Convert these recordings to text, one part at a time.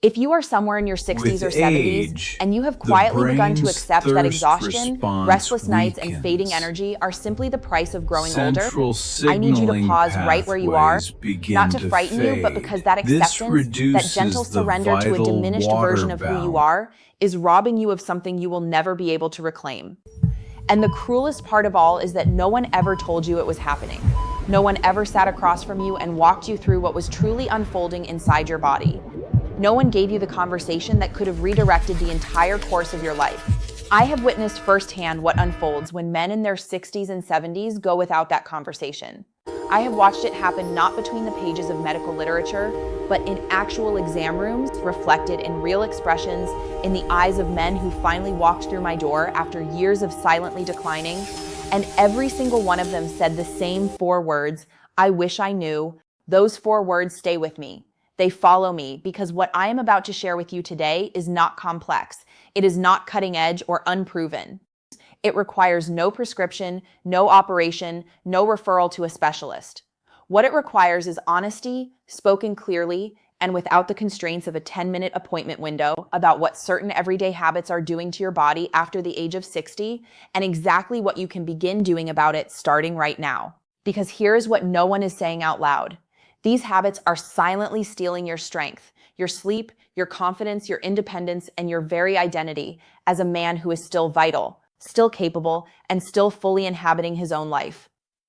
If you are somewhere in your 60s With or 70s age, and you have the quietly begun to brain's accept that thirst exhaustion, response restless nights, and weakens. fading energy are simply the price of growing older, Central I need you to signaling pause right where you are, pathways begin not to to frighten you, but because fade. that This acceptance, that gentle reduces the surrender to a vital diminished water version of who you balance. are, is robbing you of something you will never be able to reclaim. And the cruelest part of all is that no one ever told you it was happening. No one ever sat across from you and walked you through what was truly unfolding inside your body. No one gave you the conversation that could have redirected the entire course of your life. I have witnessed firsthand what unfolds when men in their 60s and 70s go without that conversation. I have watched it happen not between the pages of medical literature, but in actual exam rooms, reflected in real expressions in the eyes of men who finally walked through my door after years of silently declining. And every single one of them said the same 4 words, "I wish I knew." Those 4 words stay with me. They follow me because what I am about to share with you today is not complex. It is not cutting edge or unproven. It requires no prescription, no operation, no referral to a specialist. What it requires is honesty, spoken clearly, and without the constraints of a 10-minute appointment window about what certain everyday habits are doing to your body after the age of 60, and exactly what you can begin doing about it starting right now. Because here is what no one is saying out loud. These habits are silently stealing your strength, your sleep, your confidence, your independence, and your very identity as a man who is still vital, still capable, and still fully inhabiting his own life.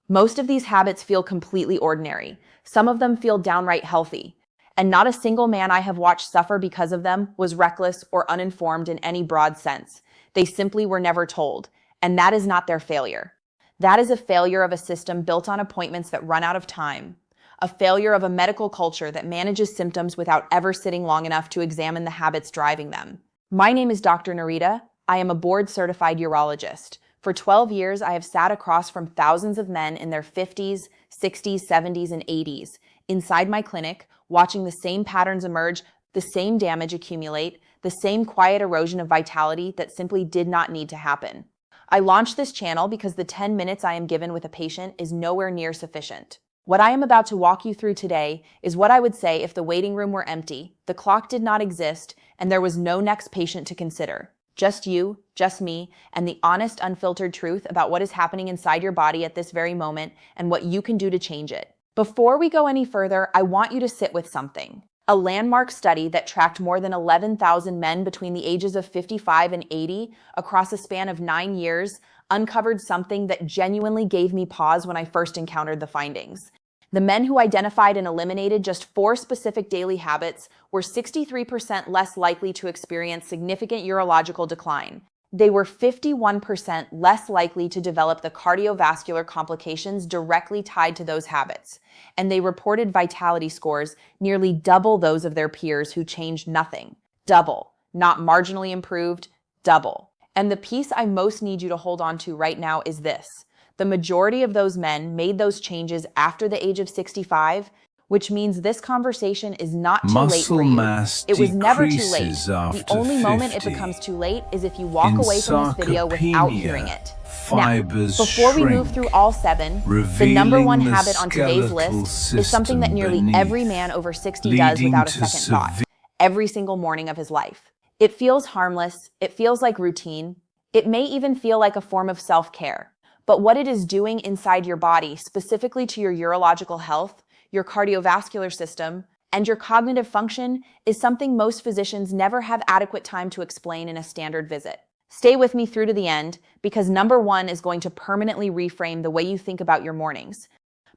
Most of these habits feel completely ordinary. Some of them feel downright healthy. And not a single man I have watched suffer because of them was reckless or uninformed in any broad sense. They simply were never told. And that is not their failure. That is a failure of a system built on appointments that run out of time. A failure of a medical culture that manages symptoms without ever sitting long enough to examine the habits driving them. My name is Dr. Nerida. I am a board-certified urologist. For 12 years, I have sat across from thousands of men in their 50s, 60s, 70s, and 80s inside my clinic, watching the same patterns emerge, the same damage accumulate, the same quiet erosion of vitality that simply did not need to happen. I launched this channel because the 10 minutes I am given with a patient is nowhere near sufficient. What I am about to walk you through today is what I would say if the waiting room were empty, the clock did not exist, and there was no next patient to consider. Just you, just me, and the honest, unfiltered truth about what is happening inside your body at this very moment and what you can do to change it. Before we go any further, I want you to sit with something. A landmark study that tracked more than 11,000 men between the ages of 55 and 80 across a span of 9 years uncovered something that genuinely gave me pause when I first encountered the findings. The men who identified and eliminated just 4 specific daily habits were 63% less likely to experience significant urological decline. They were 51% less likely to develop the cardiovascular complications directly tied to those habits. And they reported vitality scores nearly double those of their peers who changed nothing. Double. Not marginally improved, double. And the piece I most need you to hold on to right now is this. The majority of those men made those changes after the age of 65, which means this conversation is not too late for you. It was never too late. The only moment it becomes too late is if you walk away from this video without hearing it. Now, before we move through all 7, the number 1 habit on today's list is something that nearly every man over 60 does without a second thought, every single morning of his life. It feels harmless, it feels like routine, it may even feel like a form of self-care. But what it is doing inside your body, specifically to your urological health, your cardiovascular system, and your cognitive function, is something most physicians never have adequate time to explain in a standard visit. Stay with me through to the end, because number 1 is going to permanently reframe the way you think about your mornings.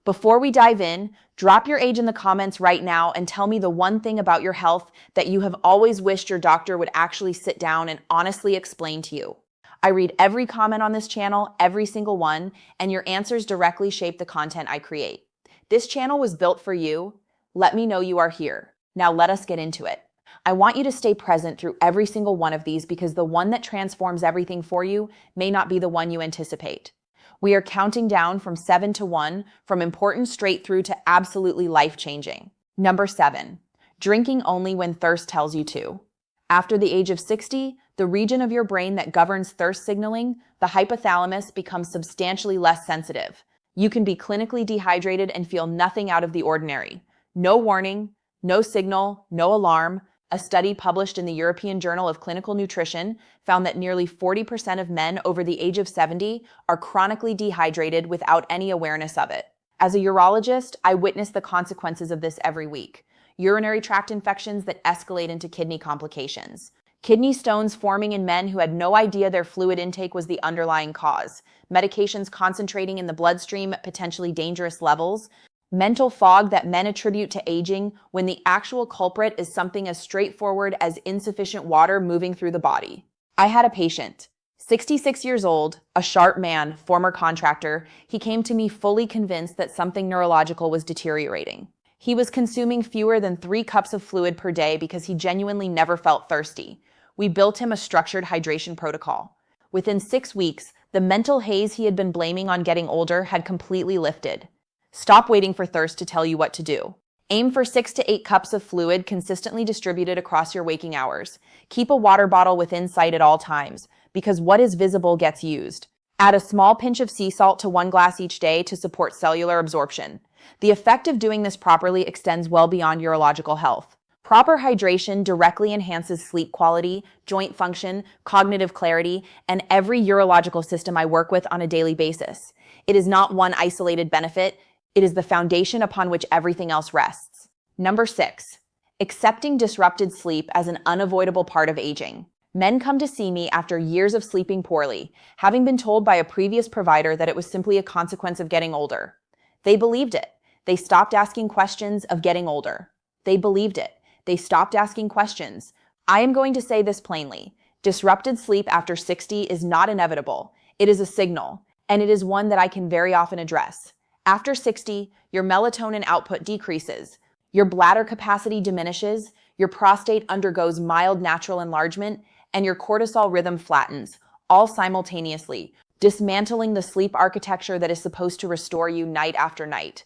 Before we dive in, drop your age in the comments right now and tell me the one thing about your health that you have always wished your doctor would actually sit down and honestly explain to you. I read every comment on this channel, every single one, and your answers directly shape the content I create. This channel was built for you. Let me know you are here. Now let us get into it. I want you to stay present through every single one of these because the one that transforms everything for you may not be the one you anticipate. We are counting down from 7 to 1, from important straight through to absolutely life-changing. Number 7, drinking only when thirst tells you to. After the age of 60, the region of your brain that governs thirst signaling, the hypothalamus, becomes substantially less sensitive. You can be clinically dehydrated and feel nothing out of the ordinary. No warning, no signal, no alarm, A study published in the European Journal of Clinical Nutrition found that nearly 40% of men over the age of 70 are chronically dehydrated without any awareness of it. As a urologist, I witness the consequences of this every week. Urinary tract infections that escalate into kidney complications. Kidney stones forming in men who had no idea their fluid intake was the underlying cause. Medications concentrating in the bloodstream at potentially dangerous levels. Mental fog that men attribute to aging when the actual culprit is something as straightforward as insufficient water moving through the body. I had a patient, 66 years old, a sharp man, former contractor. He came to me fully convinced that something neurological was deteriorating. He was consuming fewer than 3 cups of fluid per day because he genuinely never felt thirsty. We built him a structured hydration protocol. Within 6 weeks, the mental haze he had been blaming on getting older had completely lifted. Stop waiting for thirst to tell you what to do. Aim for 6 to 8 cups of fluid consistently distributed across your waking hours. Keep a water bottle within sight at all times, because what is visible gets used. Add a small pinch of sea salt to 1 glass each day to support cellular absorption. The effect of doing this properly extends well beyond urological health. Proper hydration directly enhances sleep quality, joint function, cognitive clarity, and every urological system I work with on a daily basis. It is not one isolated benefit. It is the foundation upon which everything else rests. Number 6, accepting disrupted sleep as an unavoidable part of aging. Men come to see me after years of sleeping poorly, having been told by a previous provider that it was simply a consequence of getting older. They believed it. They stopped asking questions of getting older. They believed it. They stopped asking questions. I am going to say this plainly. Disrupted sleep after 60 is not inevitable. It is a signal, and it is one that I can very often address. After 60, your melatonin output decreases, your bladder capacity diminishes, your prostate undergoes mild natural enlargement, and your cortisol rhythm flattens, all simultaneously, dismantling the sleep architecture that is supposed to restore you night after night.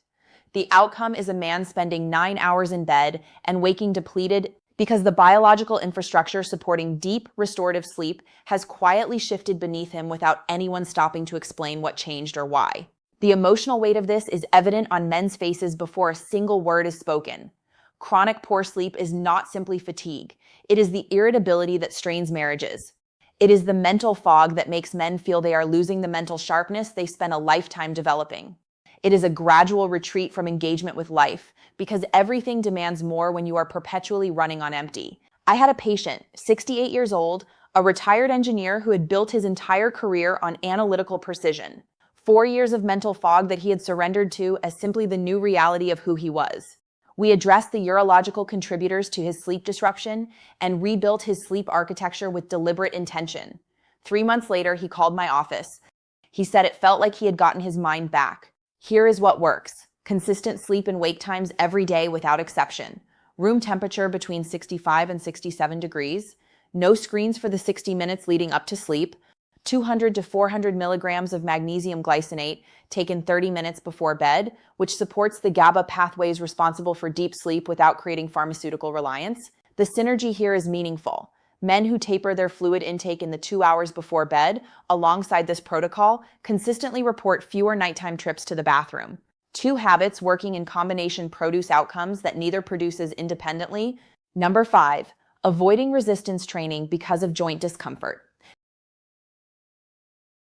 The outcome is a man spending 9 hours in bed and waking depleted because the biological infrastructure supporting deep, restorative sleep has quietly shifted beneath him without anyone stopping to explain what changed or why. The emotional weight of this is evident on men's faces before a single word is spoken. Chronic poor sleep is not simply fatigue. It is the irritability that strains marriages. It is the mental fog that makes men feel they are losing the mental sharpness they spent a lifetime developing. It is a gradual retreat from engagement with life, because everything demands more when you are perpetually running on empty. I had a patient, 68 years old, a retired engineer who had built his entire career on analytical precision. 4 years of mental fog that he had surrendered to as simply the new reality of who he was. We addressed the urological contributors to his sleep disruption and rebuilt his sleep architecture with deliberate intention. 3 months later, he called my office. He said it felt like he had gotten his mind back. Here is what works. Consistent sleep and wake times every day without exception. Room temperature between 65 and 67 degrees. No screens for the 60 minutes leading up to sleep. 200 to 400 milligrams of magnesium glycinate taken 30 minutes before bed, which supports the GABA pathways responsible for deep sleep without creating pharmaceutical reliance. The synergy here is meaningful. Men who taper their fluid intake in the 2 hours before bed, alongside this protocol, consistently report fewer nighttime trips to the bathroom. 2 habits working in combination produce outcomes that neither produces independently. Number 5, avoiding resistance training because of joint discomfort.